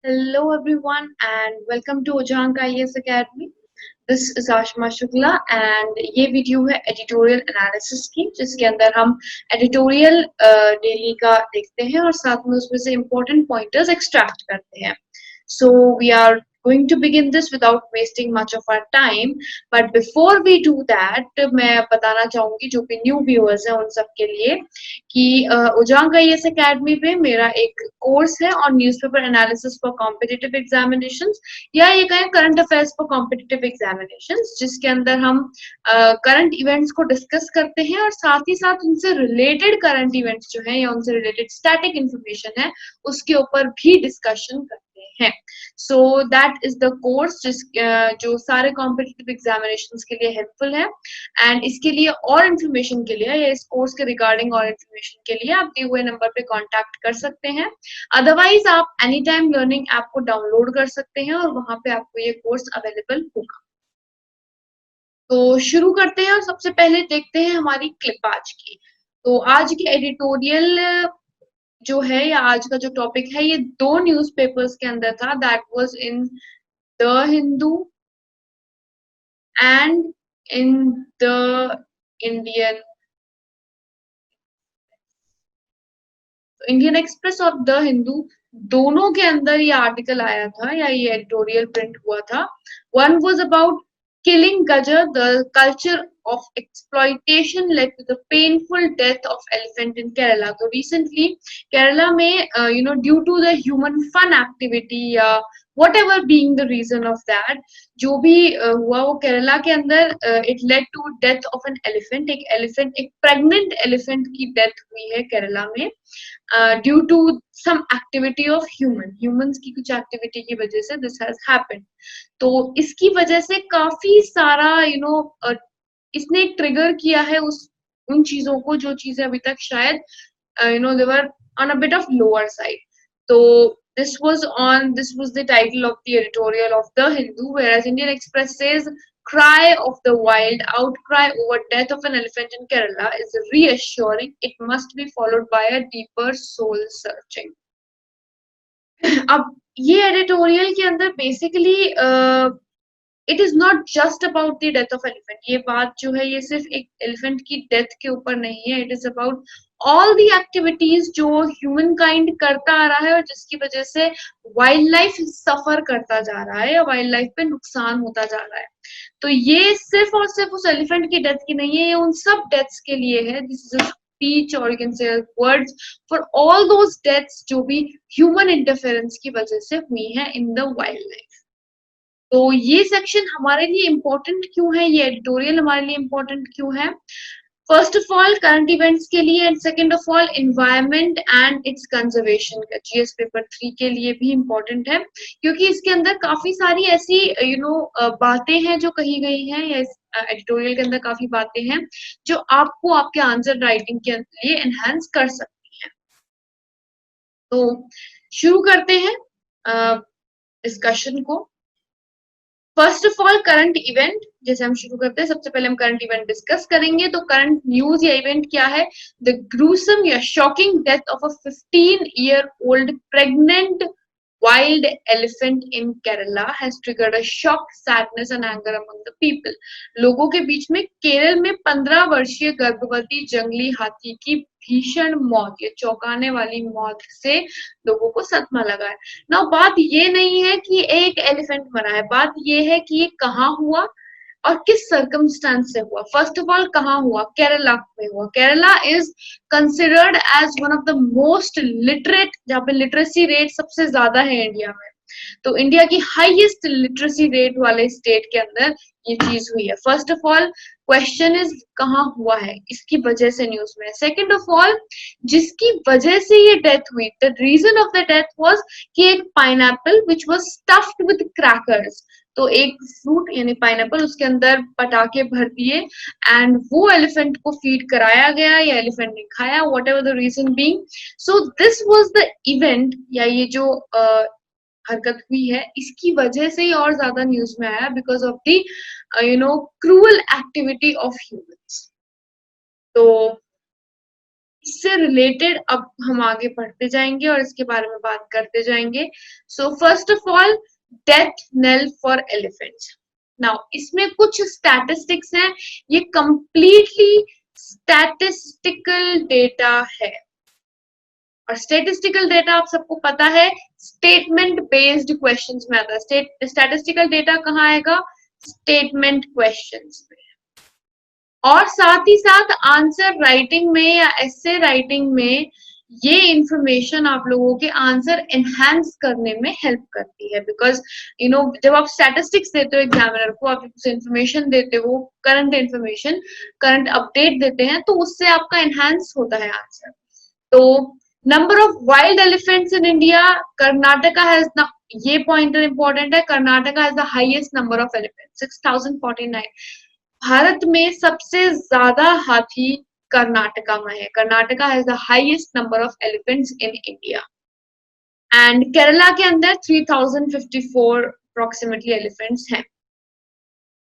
Hello everyone and welcome to Ujhank IAS Academy. This is Ashma Shukla and ये video है editorial analysis की जिसके अंदर हम एडिटोरियल डेली का देखते हैं और साथ में उसमें से इम्पोर्टेंट पॉइंटर्स एक्सट्रैक्ट करते हैं. So we are going to begin this without wasting much of our time. But before we do that, मैं बताना चाहूंगी जो भी न्यू व्यूअर्स हैं उन सब के लिए कि उजांग आईएएस एकेडमी पे मेरा एक कोर्स है और newspaper analysis for competitive examinations या ये कहें current affairs for competitive examinations जिसके अंदर हम करंट इवेंट्स को डिस्कस करते हैं और साथ ही साथ उनसे रिलेटेड करंट इवेंट्स जो है या उनसे रिलेटेड स्टैटिक इंफॉर्मेशन है उसके ऊपर भी डिस्कशन करते हैं. So that is the course जो सारे कॉम्पिटिटिव एग्जामिनेशंस के लिए हेल्पफुल है एंड इसके लिए और इन्फॉर्मेशन के लिए या इस कोर्स के रिगार्डिंग और इन्फॉर्मेशन के लिए आप दिए हुए नंबर पे कांटेक्ट कर सकते हैं. अदरवाइज आप एनी टाइम लर्निंग ऐप को डाउनलोड कर सकते हैं और वहां पे आपको ये कोर्स अवेलेबल होगा. तो शुरू करते हैं और सबसे पहले देखते हैं हमारी क्लिप आज की. तो आज की एडिटोरियल जो है या आज का जो टॉपिक है ये दो न्यूज़पेपर्स के अंदर था. That was in the Hindu and in the Indian Indian express और द हिंदू दोनों के अंदर ये आर्टिकल आया था या ये एडिटोरियल प्रिंट हुआ था. One was about killing Gajar, the culture of exploitation led to the painful death of elephant in Kerala. So recently, Kerala में, due to the human fun activity या whatever being the reason of that, जो भी हुआ वो केरला के अंदर it led to death of an elephant. एक pregnant elephant की death हुई है केरला में due to some activity of humans की कुछ एक्टिविटी की वजह से दिस हैज हैपेंड. तो इसकी वजह से काफी सारा इसने ट्रिगर किया है उन चीजों को जो चीजें अभी तक शायद they were on a bit of lower side. तो this was the title of the editorial of The Hindu, whereas Indian Express says cry of the wild, outcry over death of an elephant in Kerala is reassuring. It must be followed by a deeper soul searching. अब ये editorial के अंदर basically it is not just about the death of elephant. ये बात जो है ये सिर्फ एक एलिफेंट की डेथ के ऊपर नहीं है. It is about all the activities जो ह्यूमन काइंड करता आ रहा है और जिसकी वजह से वाइल्ड लाइफ सफर करता जा रहा है या वाइल्ड लाइफ पे नुकसान होता जा रहा है. तो ये सिर्फ और सिर्फ उस एलिफेंट की डेथ की नहीं है, ये उन सब डेथ्स के लिए है. दिस इज स्पीच और you can say words for all those deaths जो भी ह्यूमन इंटरफेरेंस की वजह से हुई है इन द वाइल्ड लाइफ. तो ये सेक्शन हमारे लिए इम्पोर्टेंट क्यों है, ये एडिटोरियल हमारे लिए इम्पोर्टेंट क्यों है? First of all current events के लिए and second of all environment and it's conservation का जीएस पेपर 3 के लिए भी इम्पोर्टेंट है क्योंकि इसके अंदर काफी सारी ऐसी बातें हैं जो कही गई हैं या इस एडिटोरियल के अंदर काफी बातें हैं जो आपको आपके आंसर राइटिंग के लिए एनहांस कर सकती हैं. तो शुरू करते हैं डिस्कशन को. First of all current event जैसे हम शुरू करते हैं सबसे पहले हम करंट इवेंट डिस्कस करेंगे. तो करंट न्यूज या इवेंट क्या है? द ग्रूसम या shocking death of a 15-year-old pregnant wild elephant in Kerala has triggered a shock, sadness and anger among the people. लोगों के बीच में केरल में 15 वर्षीय गर्भवती जंगली हाथी की भीषण मौत, ये चौंकाने वाली मौत से लोगों को सदमा लगा है. ना बात ये नहीं है कि एक एलिफेंट मरा है, बात ये है कि ये कहाँ हुआ और किस सर्कमस्टांस से हुआ. फर्स्ट ऑफ ऑल कहाँ हुआ? केरला में हुआ. Kerala is considered as one of the most literate, जहाँ पे लिटरेसी रेट सबसे ज्यादा है इंडिया में. तो इंडिया की हाईएस्ट लिटरेसी रेट वाले स्टेट के अंदर ये चीज हुई है. First of all question is कहाँ हुआ है, इसकी वजह से न्यूज में. सेकेंड ऑफ ऑल जिसकी वजह से ये डेथ हुई, the reason of the death was कि एक pineapple which was stuffed with crackers. तो एक फ्रूट यानी पाइनएप्पल उसके अंदर पटाखे भर दिए एंड वो एलिफेंट को फीड कराया गया या एलिफेंट ने खाया, whatever the reason being. So this was the event या ये जो हरकत हुई है इसकी वजह से ही और ज्यादा न्यूज में आया because of the cruel activity of humans. तो इससे रिलेटेड अब हम आगे बढ़ते जाएंगे और इसके बारे में बात करते जाएंगे। So first of all, death nail for elephants. Now इसमें कुछ स्टैटिस्टिक्स हैं, ये कंप्लीटली स्टैटिस्टिकल डेटा है, और स्टेटिस्टिकल डेटा आप सबको पता है स्टेटमेंट बेस्ड क्वेश्चंस में आता है। स्टैटिस्टिकल डेटा कहाँ आएगा? स्टेटमेंट क्वेश्चंस में। और साथ ही साथ आंसर राइटिंग में या एसे राइटिंग में ये इंफॉर्मेशन आप लोगों के आंसर एनहांस करने में हेल्प करती है, बिकॉज जब आप स्टैटिस्टिक्स देते हो एग्जामिनर को, आप उसे इंफॉर्मेशन देते हो, करंट इंफॉर्मेशन, करंट अपडेट देते हैं, तो उससे आपका एनहांस होता है आंसर। तो number of wild elephants in India, Karnataka has, ये पॉइंटर इंपॉर्टेंट है, Karnataka has the highest number of elephants 6049। Bharat में सबसे ज्यादा हाथी कर्नाटका में है। Karnataka has the highest number of elephants in India. And Kerala के अंदर 3054 अप्रोक्सीमेटली एलिफेंट्स हैं।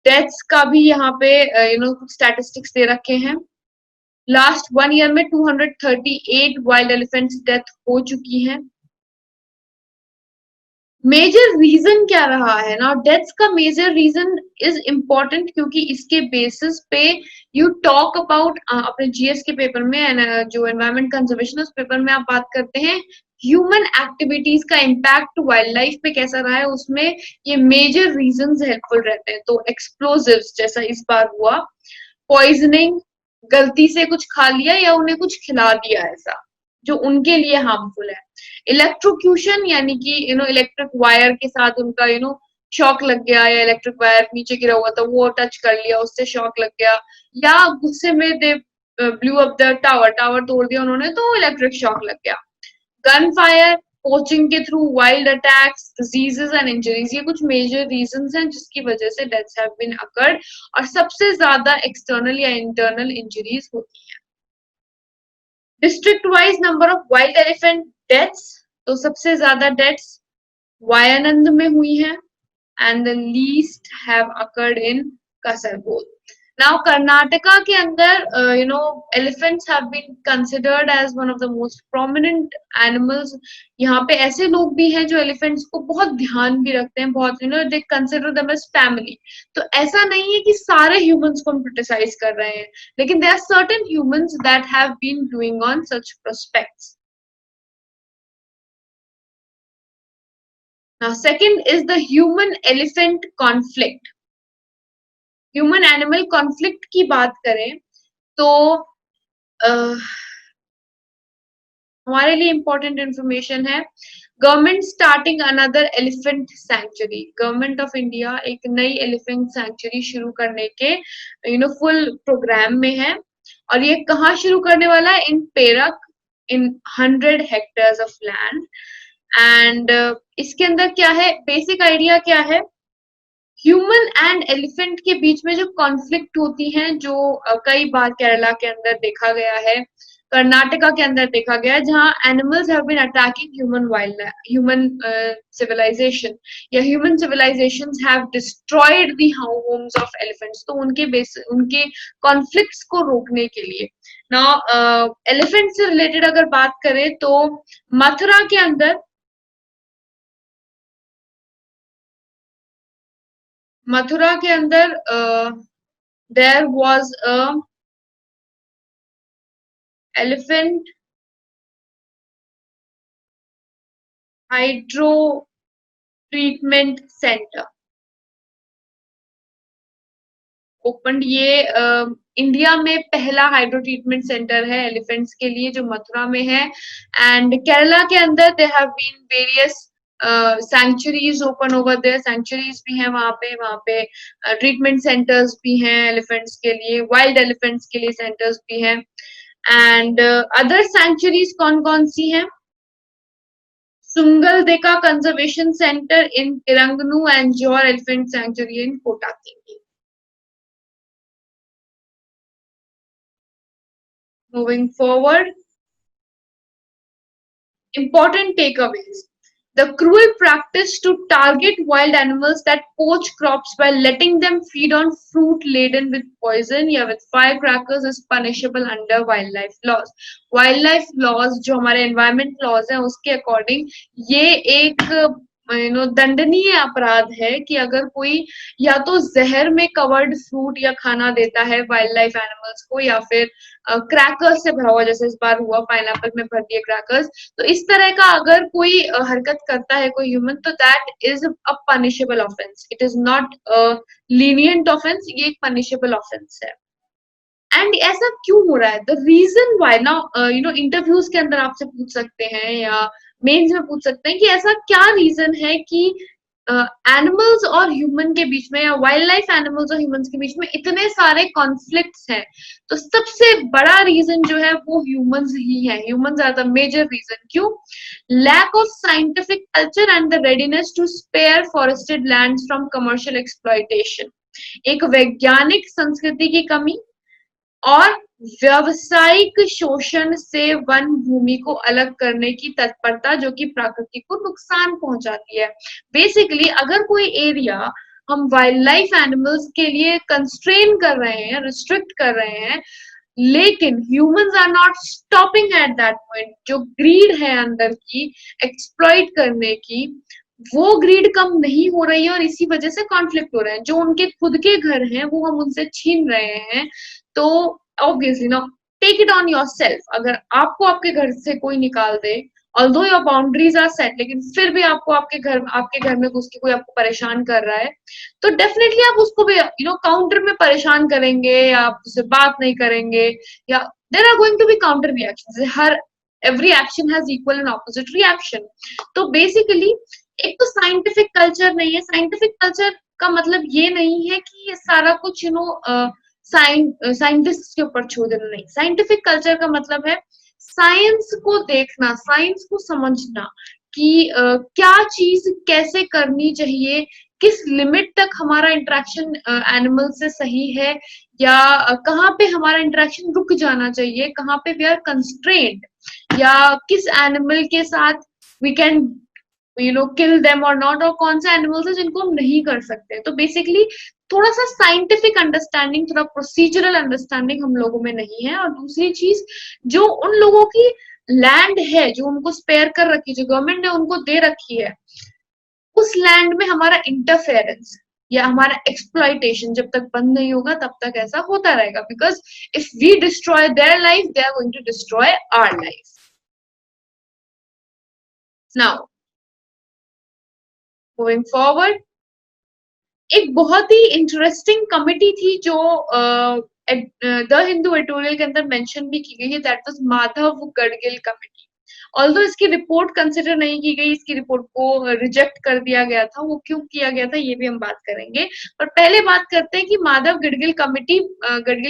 डेथ्स का भी यहाँ पे कुछ स्टैटिस्टिक्स दे रखे हैं। लास्ट 1 ईयर में 238 वाइल्ड एलिफेंट्स डेथ हो चुकी है। मेजर रीजन क्या रहा है ना, डेथ्स का मेजर रीजन इज इम्पोर्टेंट, क्योंकि इसके बेसिस पे यू टॉक अबाउट, अपने जीएस के पेपर में जो एनवायरमेंट कंजर्वेशन उस पेपर में आप बात करते हैं ह्यूमन एक्टिविटीज का इम्पैक्ट वाइल्ड लाइफ पे कैसा रहा है, उसमें ये मेजर रीजंस हेल्पफुल रहते हैं। तो एक्सप्लोजिव्स जैसा इस बार हुआ, पॉइजनिंग, गलती से कुछ खा लिया या उन्हें कुछ खिला दिया ऐसा जो उनके लिए हार्मफुल है। इलेक्ट्रोक्यूशन यानी कि इलेक्ट्रिक वायर के साथ उनका शॉक लग गया, या इलेक्ट्रिक वायर नीचे गिरा हुआ था वो टच कर लिया, उससे शॉक लग गया, या गुस्से में they blew up the tower, tower तोड़ दिया उन्होंने तो इलेक्ट्रिक शॉक लग गया। गन फायर, पोचिंग के through, wild attacks, diseases and injuries, ये कुछ मेजर रीजंस हैं जिसकी वजह से डेथ्स हैव बीन अकर्ड, और सबसे ज्यादा एक्सटर्नल या इंटरनल इंजरीज होती है। District wise number of wild elephant deaths, तो सबसे ज्यादा डेथ्स वायानंद में हुई है, and the least have occurred in Kasaragod. Now Karnataka के अंदर elephants have been considered as one of the most prominent animals. यहाँ पे ऐसे लोग भी हैं जो एलिफेंट्स को बहुत ध्यान भी रखते हैं, बहुत they consider them as family. तो ऐसा नहीं है कि सारे ह्यूमंस को हम क्रिटिसाइज कर रहे हैं, लेकिन there are certain humans that have been doing on such prospects. Now, second is the human-elephant conflict. Human animal conflict की बात करें तो हमारे लिए इंपॉर्टेंट इंफॉर्मेशन है, government starting another elephant sanctuary. Government of India एक नई एलिफेंट सैंक्चुरी शुरू करने के फुल प्रोग्राम में है, और ये कहाँ शुरू करने वाला है? इन पेरक, इन 100 हेक्टेयर्स ऑफ लैंड। एंड इसके अंदर क्या है, बेसिक आइडिया क्या है, ह्यूमन एंड एलिफेंट के बीच में जो कॉन्फ्लिक्ट होती हैं, जो कई बार केरला के अंदर देखा गया है, कर्नाटका के अंदर देखा गया है, जहां animals have been attacking human civilization, या human civilizations have destroyed the homes of elephants. तो उनके कॉन्फ्लिक्ट्स को रोकने के लिए नाउ एलिफेंट से रिलेटेड अगर बात करें तो मथुरा के अंदर there was a elephant hydro treatment centre open. ये इंडिया में पहला हाइड्रो ट्रीटमेंट सेंटर है एलिफेंट्स के लिए, जो मथुरा में है। एंड केरला के अंदर there have been various sanctuaries open over there, sanctuaries भी हैं वहां पे ट्रीटमेंट सेंटर्स भी हैं एलिफेंट्स के लिए, वाइल्ड एलिफेंट्स के लिए सेंटर्स भी हैं। एंड अदर सैंक्चुरीज कौन कौन सी हैं? Sungal-Deka Conservation Center in Tiranganu and Johor Elephant Sanctuary in Kota-Tinggi. Moving forward, important takeaways. The cruel practice to target wild animals that poach crops by letting them feed on fruit laden with poison या with firecrackers is punishable under wildlife laws. Wildlife laws जो हमारे environment laws हैं उसके according ये एक दंडनीय अपराध है कि अगर कोई या तो जहर में कवर्ड फ्रूट या खाना देता है वाइल्ड लाइफ एनिमल्स को या फिर क्रैकर्स से भरा हुआ, जैसे इस बार हुआ पाइनएप्पल में भर दिए क्रैकर्स, तो इस तरह का अगर कोई हरकत करता है कोई ह्यूमन, तो that is a punishable offence, it is not lenient offence, ये एक पनिशेबल ऑफेंस है। एंड ऐसा क्यों हो रहा है? द रीजन वाई ना, इंटरव्यूज के अंदर आपसे पूछ सकते हैं या मेन्स में पूछ सकते हैं कि ऐसा क्या रीजन है कि एनिमल्स और ह्यूमन के बीच में या वाइल्ड लाइफ एनिमल्स और ह्यूमंस के बीच में इतने सारे कॉन्फ्लिक्ट्स हैं। तो सबसे बड़ा रीजन जो है वो ह्यूमंस ही है, humans are the major reason. क्यों? Lack of scientific culture and the readiness to spare forested lands from commercial exploitation. एक वैज्ञानिक संस्कृति की कमी और व्यावसायिक शोषण से वन भूमि को अलग करने की तत्परता जो कि प्रकृति को नुकसान पहुंचाती है। बेसिकली अगर कोई एरिया हम वाइल्ड लाइफ एनिमल्स के लिए कंस्ट्रेन कर रहे हैं, रिस्ट्रिक्ट कर रहे हैं, लेकिन humans are not stopping at that point, जो ग्रीड है अंदर की एक्सप्लॉइट करने की, वो ग्रीड कम नहीं हो रही है और इसी वजह से कॉन्फ्लिक्ट हो रहे हैं। जो उनके खुद के घर हैं वो हम उनसे छीन रहे हैं। तो ऑब्वियसली ना, टेक इट ऑन योरसेल्फ। अगर आपको आपके घर से कोई निकाल दे, although your boundaries are set, लेकिन फिर भी आपको आपके घर में घुस के कोई आपको परेशान कर रहा है, तो डेफिनेटली आप उसको भी काउंटर में परेशान करेंगे या आप उससे बात नहीं करेंगे, या there are going to be counter reaction. हर every action has equal and opposite reaction. तो बेसिकली एक तो साइंटिफिक कल्चर नहीं है। साइंटिफिक कल्चर का मतलब ये नहीं है कि ये सारा कुछ साइंटिस्ट के ऊपर छोड़ देना, नहीं। साइंटिफिक कल्चर का मतलब है साइंस को देखना, साइंस को समझना कि क्या चीज कैसे करनी चाहिए, किस लिमिट तक हमारा इंटरेक्शन एनिमल से सही है, या कहाँ पे हमारा इंटरेक्शन रुक जाना चाहिए, कहाँ पे वी आर कंस्ट्रेंट, या किस एनिमल के साथ वी कैन किल देम और नॉट, और कौन से एनिमल्स है जिनको हम नहीं कर सकते। तो बेसिकली थोड़ा सा साइंटिफिक अंडरस्टैंडिंग, थोड़ा प्रोसीजरल अंडरस्टैंडिंग हम लोगों में नहीं है। और दूसरी चीज, जो उन लोगों की लैंड है जो उनको स्पेयर कर रखी, जो गवर्नमेंट ने उनको दे रखी है, उस लैंड में हमारा इंटरफेरेंस या हमारा एक्सप्लॉइटेशन जब तक बंद नहीं होगा तब तक ऐसा होता रहेगा। Because if we destroy their life, they are going to destroy our life. Now moving forward, एक बहुत ही इंटरेस्टिंग कमिटी थी जो द हिंदू एडिटोरियल के अंदर मेंशन भी की गई है, that was Madhav Gadgil committee. Although इसकी रिपोर्ट कंसिडर नहीं की गई, इसकी रिपोर्ट को रिजेक्ट कर दिया गया था। वो क्यों किया गया था ये भी हम बात करेंगे, पर पहले बात करते हैं कि माधव गडगिल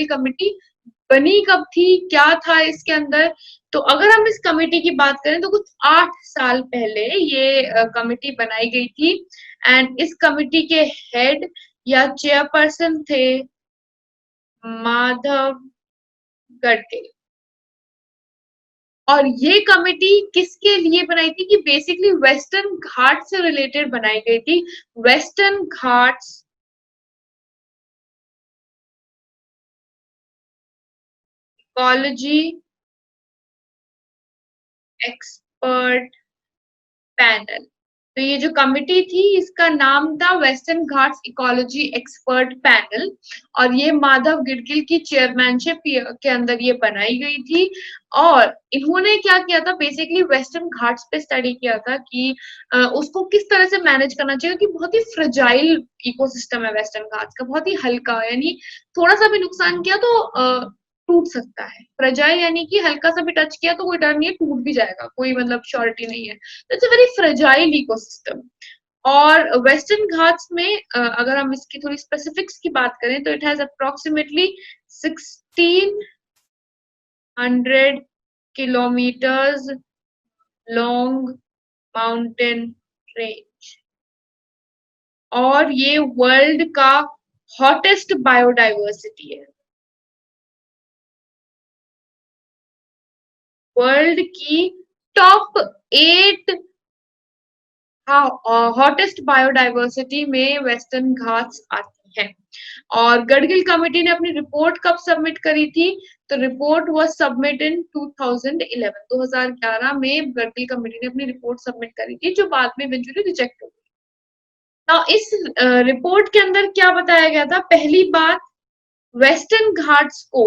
कमिटी बनी कब थी, क्या था इसके अंदर। तो अगर हम इस कमेटी की बात करें तो कुछ 8 साल पहले ये कमेटी बनाई गई थी। एंड इस कमेटी के हेड या चेयरपर्सन थे माधव गडगिल। और ये कमेटी किसके लिए बनाई थी? कि बेसिकली वेस्टर्न घाट से रिलेटेड बनाई गई थी। Western Ghats ecology expert panel. तो ये जो कमिटी थी इसका नाम था western Ghats ecology expert panel, और ये माधव गिडगिल की चेयरमैनशिप के अंदर ये बनाई गई थी। और इन्होंने क्या किया था, बेसिकली वेस्टर्न घाट्स पे स्टडी किया था कि उसको किस तरह से मैनेज करना चाहिए, क्योंकि बहुत ही फ्रेजाइल इकोसिस्टम है वेस्टर्न घाट्स का, बहुत ही हल्का, यानी थोड़ा सा भी नुकसान किया तो टूट सकता है। फ्रेजाइल यानी कि हल्का सा भी टच किया तो कोई डर नहीं है, टूट भी जाएगा, कोई मतलब श्योरिटी नहीं है। It's a very fragile ecosystem. और वेस्टर्न घाट्स में अगर हम इसकी थोड़ी स्पेसिफिक्स की बात करें तो it has approximately 1600 kilometres long mountain range, और ये वर्ल्ड का हॉटेस्ट बायोडाइवर्सिटी है। वर्ल्ड की टॉप 8 हॉटेस्ट बायोडाइवर्सिटी में वेस्टर्न घाट्स आती हैं। और गडगिल कमेटी ने अपनी रिपोर्ट कब सबमिट करी थी? तो रिपोर्ट वाज सबमिट इन 2011, 2011 में गडगिल कमेटी ने अपनी रिपोर्ट सबमिट करी थी, जो बाद में इवेंचुअली रिजेक्ट हो गई। तो इस रिपोर्ट के अंदर क्या बताया गया था? पहली बात, वेस्टर्न घाट्स को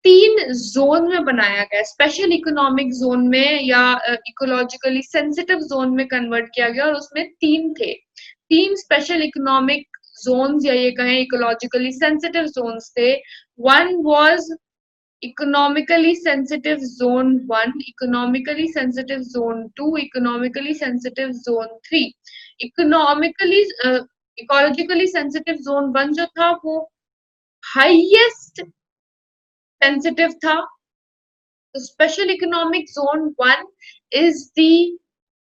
3 जोन में बनाया गया, स्पेशल इकोनॉमिक जोन में या इकोलॉजिकली सेंसिटिव जोन में कन्वर्ट किया गया, और उसमें 3 थे। 3 स्पेशल इकोनॉमिक जोन्स या ये कहें इकोलॉजिकली सेंसिटिव जोन्स थे। One was economically sensitive zone 1, economically sensitive zone 2, economically sensitive zone 3। Economically ecologically sensitive zone 1 जो था वो हाईएस्ट सेंसिटिव था। तो special economic zone 1 is the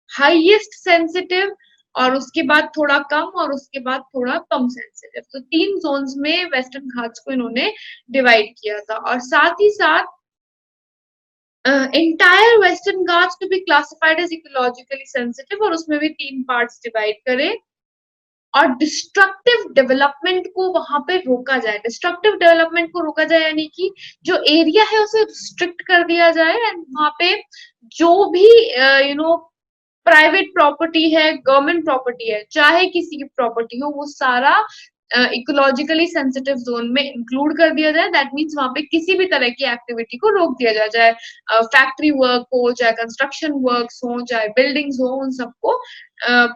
highest sensitive, और उसके बाद थोड़ा कम, और उसके बाद थोड़ा कम सेंसिटिव। तो 3 जोन्स में वेस्टर्न घाट्स को इन्होंने डिवाइड किया था। और साथ ही साथ entire western ghats to be classified as ecologically sensitive, और उसमें भी 3 पार्ट्स डिवाइड करे, और डिस्ट्रक्टिव डेवलपमेंट को वहां पे रोका जाए। डिस्ट्रक्टिव डेवलपमेंट को रोका जाए यानी कि जो एरिया है उसे रिस्ट्रिक्ट कर दिया जाए, एंड वहां पे जो भी प्राइवेट प्रॉपर्टी है, गवर्नमेंट प्रॉपर्टी है, चाहे किसी की प्रॉपर्टी हो, वो सारा इकोलॉजिकली सेंसिटिव जोन में इंक्लूड कर दिया जाए। दैट मीन्स वहां पे किसी भी तरह की एक्टिविटी को रोक दिया जाए, चाहे फैक्ट्री वर्क हो, चाहे कंस्ट्रक्शन वर्क्स हो, चाहे बिल्डिंग्स हो, उन सबको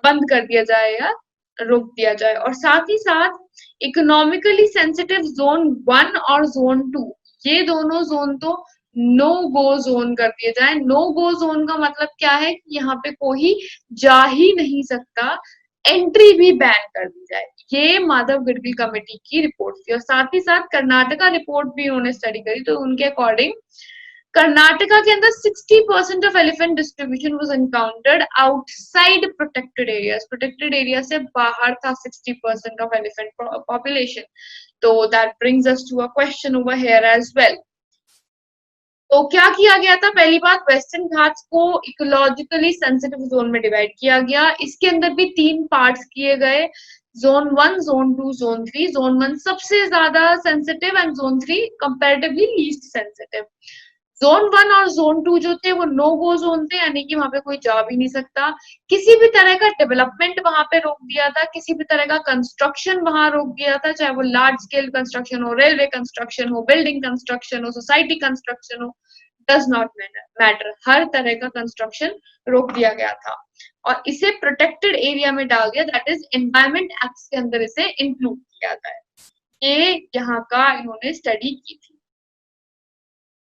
बंद कर दिया जाए या रोक दिया जाए। और साथ ही साथ इकोनॉमिकली सेंसिटिव जोन 1 और जोन 2, ये दोनों जोन तो नो गो जोन कर दिए जाए। नो गो जोन का मतलब क्या है कि यहाँ पे कोई जा ही नहीं सकता, एंट्री भी बैन कर दी जाए। ये माधव गडगिल कमेटी की रिपोर्ट थी। और साथ ही साथ कर्नाटका रिपोर्ट भी उन्होंने स्टडी करी, तो उनके अकॉर्डिंग कर्नाटका के अंदर 60% of elephant distribution was encountered outside protected areas. Protected area से बाहर था 60% ऑफ एलिफेंट पॉपुलेशन। तो that brings us to a question over here as well. तो क्या किया गया था? पहली बात, वेस्टर्न घाट्स को इकोलॉजिकली सेंसिटिव जोन में डिवाइड किया गया। इसके अंदर भी 3 पार्ट्स किए गए, जोन 1, जोन 2, जोन 3। जोन 1 सबसे ज्यादा sensitive and zone 3 comparatively least sensitive. Zone 1 और जोन 2 जो थे वो नो गो जोन थे, यानी कि वहां पे कोई जा भी नहीं सकता। किसी भी तरह का डेवलपमेंट वहां पे रोक दिया था, किसी भी तरह का कंस्ट्रक्शन वहां रोक दिया था, चाहे वो लार्ज स्केल कंस्ट्रक्शन हो, रेलवे कंस्ट्रक्शन हो, बिल्डिंग कंस्ट्रक्शन हो, सोसाइटी कंस्ट्रक्शन हो, डज नॉट मैटर, हर तरह का कंस्ट्रक्शन रोक दिया गया था। और इसे प्रोटेक्टेड एरिया में डाल दिया, दैट इज एनवायरमेंट एक्ट के अंदर इसे इंक्लूड किया गया है। ये यहाँ का इन्होंने स्टडी की थी।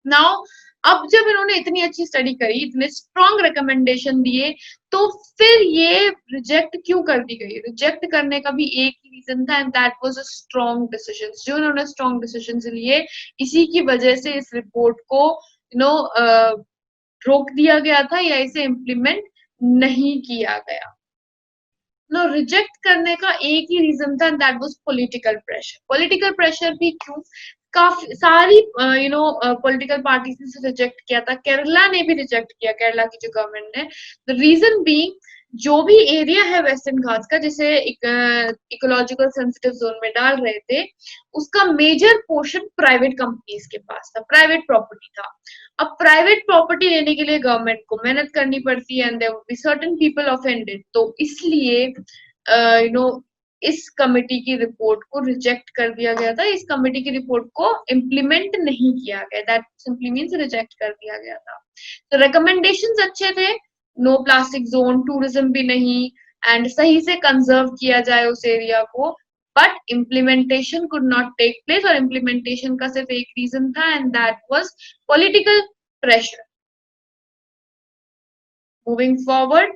नाउ अब जब इन्होंने इतनी अच्छी स्टडी करी, इतने स्ट्रॉन्ग रिकमेंडेशन दिए, तो फिर ये रिजेक्ट क्यों कर दी गई? रिजेक्ट करने का भी एक ही रीजन था, and that was a strong decision. जो इन्होंने स्ट्रॉन्ग डिसीजन लिए, इसी की वजह से इस रिपोर्ट को रोक दिया गया था या इसे इम्प्लीमेंट नहीं किया गया। रिजेक्ट करने का एक ही रीजन था, that was political pressure. Political pressure भी क्यों? काफी सारी पॉलिटिकल पार्टीज ने रिजेक्ट किया था। केरला ने भी रिजेक्ट किया, केरला की जो गवर्नमेंट ने। द रीजन बीइंग, जो भी एरिया है वेस्टर्न घाट्स का जिसे इकोलॉजिकल सेंसिटिव जोन में डाल रहे थे, उसका मेजर पोर्शन प्राइवेट कंपनीज के पास था, प्राइवेट प्रॉपर्टी था। अब प्राइवेट प्रॉपर्टी लेने के लिए गवर्नमेंट को मेहनत करनी पड़ती है, and there would be certain people offended. तो इसलिए इस कमेटी की रिपोर्ट को रिजेक्ट कर दिया गया था। इस कमेटी की रिपोर्ट को इम्प्लीमेंट नहीं किया गया, दैट सिंपली मींस रिजेक्ट कर दिया गया था। तो रिकमेंडेशंस अच्छे थे, नो प्लास्टिक जोन, टूरिज्म भी नहीं, एंड सही से कंजर्व किया जाए उस एरिया को, but implementation could not take place. और इम्प्लीमेंटेशन का सिर्फ एक रीजन था, and that was political pressure. Moving forward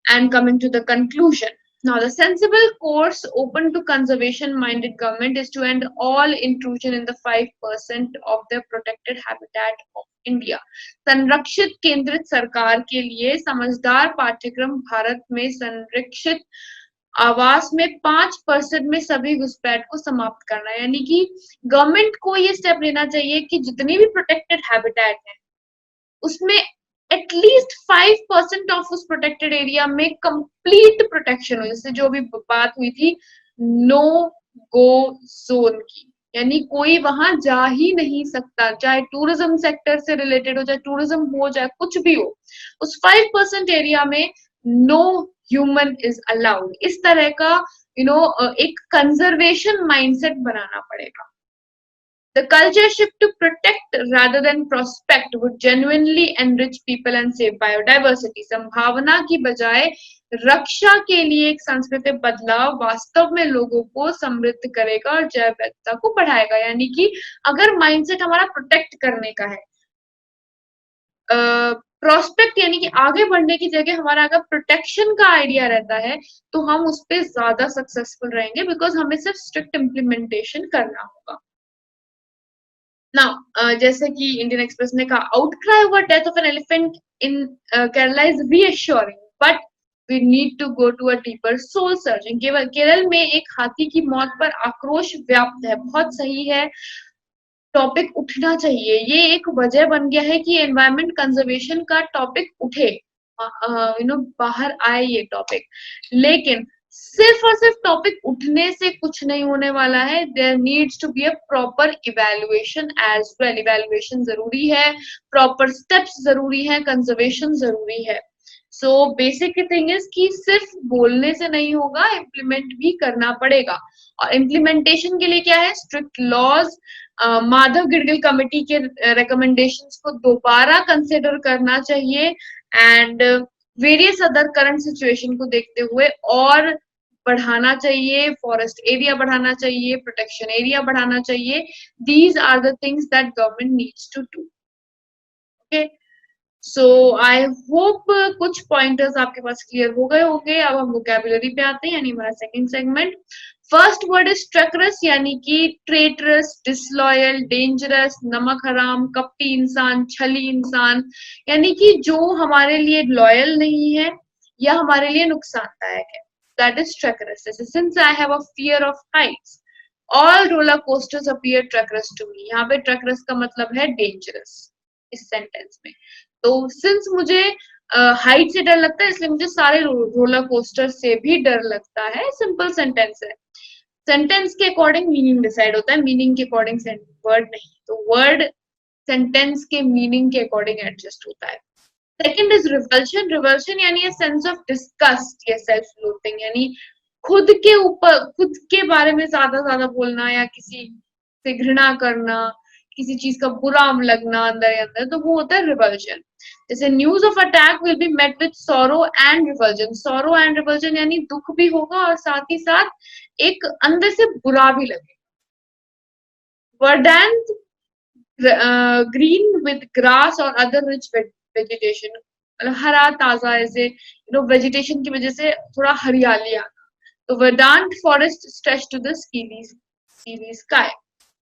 and coming to the conclusion. Now, the sensible course open to conservation-minded government is to end all intrusion in the 5% of the protected habitat of India. संरक्षित केंद्रित सरकार के लिए समझदार पाठ्यक्रम भारत में संरक्षित आवास में 5% में सभी घुसपैठ को समाप्त करना है। यानी कि गवर्नमेंट को ये स्टेप लेना चाहिए कि जितनी भी प्रोटेक्टेड हैबिटेट है उसमें एटलीस्ट 5% ऑफ उस प्रोटेक्टेड एरिया में कंप्लीट प्रोटेक्शन हो, जैसे जो भी बात हुई थी नो गो जोन की, यानी कोई वहां जा ही नहीं सकता, चाहे टूरिज्म सेक्टर से रिलेटेड हो, चाहे टूरिज्म हो, चाहे कुछ भी हो, उस 5% एरिया में नो ह्यूमन इज अलाउड। इस तरह का एक कंजर्वेशन माइंडसेट बनाना पड़ेगा। The culture shift to protect rather than prospect would genuinely enrich people and save biodiversity. संभावना की बजाय रक्षा के लिए एक सांस्कृतिक बदलाव वास्तव में लोगों को समृद्ध करेगा और जैव विविधता को बढ़ाएगा। यानी कि अगर माइंडसेट हमारा प्रोटेक्ट करने का है, प्रोस्पेक्ट यानी कि आगे बढ़ने की जगह हमारा अगर प्रोटेक्शन का आइडिया रहता है, तो हम उस पर ज्यादा सक्सेसफुल रहेंगे, बिकॉज हमें सिर्फ स्ट्रिक्ट इम्प्लीमेंटेशन करना होगा। नाउ जैसे कि इंडियन एक्सप्रेस ने कहा, outcry over death of an elephant in Kerala is reassuring, but we need to go to a deeper soul searching. Kerala में एक हाथी की मौत पर आक्रोश व्याप्त है, बहुत सही है, टॉपिक उठना चाहिए। ये एक वजह बन गया है कि एनवायरमेंट कंजर्वेशन का टॉपिक उठे, बाहर आए ये टॉपिक। लेकिन सिर्फ और सिर्फ टॉपिक उठने से कुछ नहीं होने वाला है, there needs to be a proper evaluation as well. Evaluation जरूरी है, प्रॉपर स्टेप्स जरूरी है, कंजर्वेशन जरूरी है। सो बेसिक थिंग इज कि सिर्फ बोलने से नहीं होगा, इम्प्लीमेंट भी करना पड़ेगा। और इम्प्लीमेंटेशन के लिए क्या है, स्ट्रिक्ट लॉज, माधव गिडगिल कमेटी के रिकमेंडेशंस को दोबारा कंसिडर करना चाहिए, and various other current situation को देखते हुए और बढ़ाना चाहिए, फॉरेस्ट एरिया बढ़ाना चाहिए, प्रोटेक्शन एरिया बढ़ाना चाहिए। These are the things that government needs to do. Okay, so I hope कुछ पॉइंटर्स आपके पास क्लियर हो गए होंगे। अब हम वोकैबुलरी पे आते हैं, यानी हमारा second segment. First word is treacherous, यानी कि ट्रेटरस, डिसलॉयल, डेंजरस, नमक हराम, कपटी इंसान, छली इंसान, यानी कि जो हमारे लिए लॉयल नहीं है या हमारे लिए नुकसानदायक है, that is treacherous. Since I have a fear of heights, all roller coasters appear treacherous to me. यहाँ पे ट्रैकरस का मतलब है डेंजरस इस सेंटेंस में। तो सिंस मुझे हाइट से डर लगता है, इसलिए मुझे सारे रोलर कोस्टर से भी डर लगता है। सिंपल सेंटेंस है। सेंटेंस के अकॉर्डिंग मीनिंग डिसाइड होता है, मीनिंग के अकॉर्डिंग वर्ड नहीं। तो वर्ड सेंटेंस के मीनिंग के अकॉर्डिंग एडजस्ट होता है। Second is revulsion. रिवल्शन यानी a सेंस ऑफ डिस्गस्ट या सेल्फ लोथिंग, यानी खुद के ऊपर, खुद के बारे में ज्यादा बोलना या किसी से घृणा करना, किसी चीज का बुरा लगना अंदर ही अंदर, तो वो होता है रिवल्जन। जैसे news of attack will be met with sorrow and revulsion. Sorrow and revulsion यानी दुख भी होगा और साथ ही साथ एक अंदर से बुरा भी लगेगा। वर्डेंट ग्रीन विद ग्रास और अदर रिच वेजिटेशन, हरा ताजा, ऐसे वेजिटेशन की वजह से थोड़ा हरियाली आना। तो verdant forest stretch to the steely sky.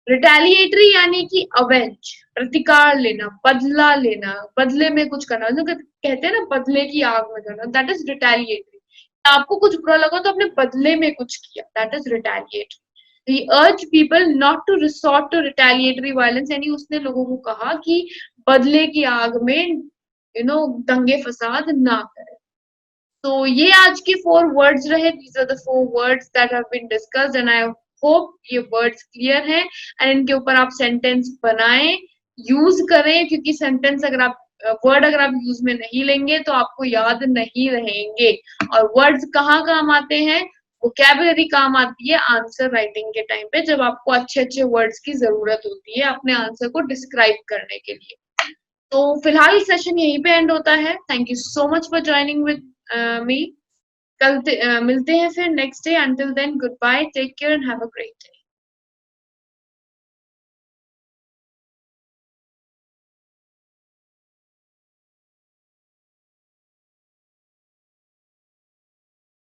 Retaliatory यानी कि अवेंज, प्रतिकार लेना, बदला लेना, बदले में कुछ करना, जो कहते हैं ना बदले की आग में करना, दैट इज रिटेलिएटरी। आपको कुछ बुरा लगा तो आपने बदले में कुछ किया, that is retaliatory. He urged people not to resort to retaliatory violence, यानी उसने लोगों को कहा कि बदले की आग में दंगे फसाद ना करें। तो ये आज की 4 वर्ड्स रहे। These are the 4 words that have been discussed and I hope ये वर्ड्स क्लियर हैं, एंड इनके ऊपर आप सेंटेंस बनाएं, यूज करें, क्योंकि सेंटेंस अगर आप वर्ड अगर आप यूज में नहीं लेंगे तो आपको याद नहीं रहेंगे। और वर्ड्स कहाँ काम आते हैं, वोकैबुलरी काम आती है आंसर राइटिंग के टाइम पे, जब आपको अच्छे वर्ड्स की जरूरत होती है अपने आंसर को डिस्क्राइब करने के लिए। तो फिलहाल सेशन यहीं पे एंड होता है। Thank you so much for joining with me. कल मिलते हैं फिर next day. Until then goodbye, take care and have a great day.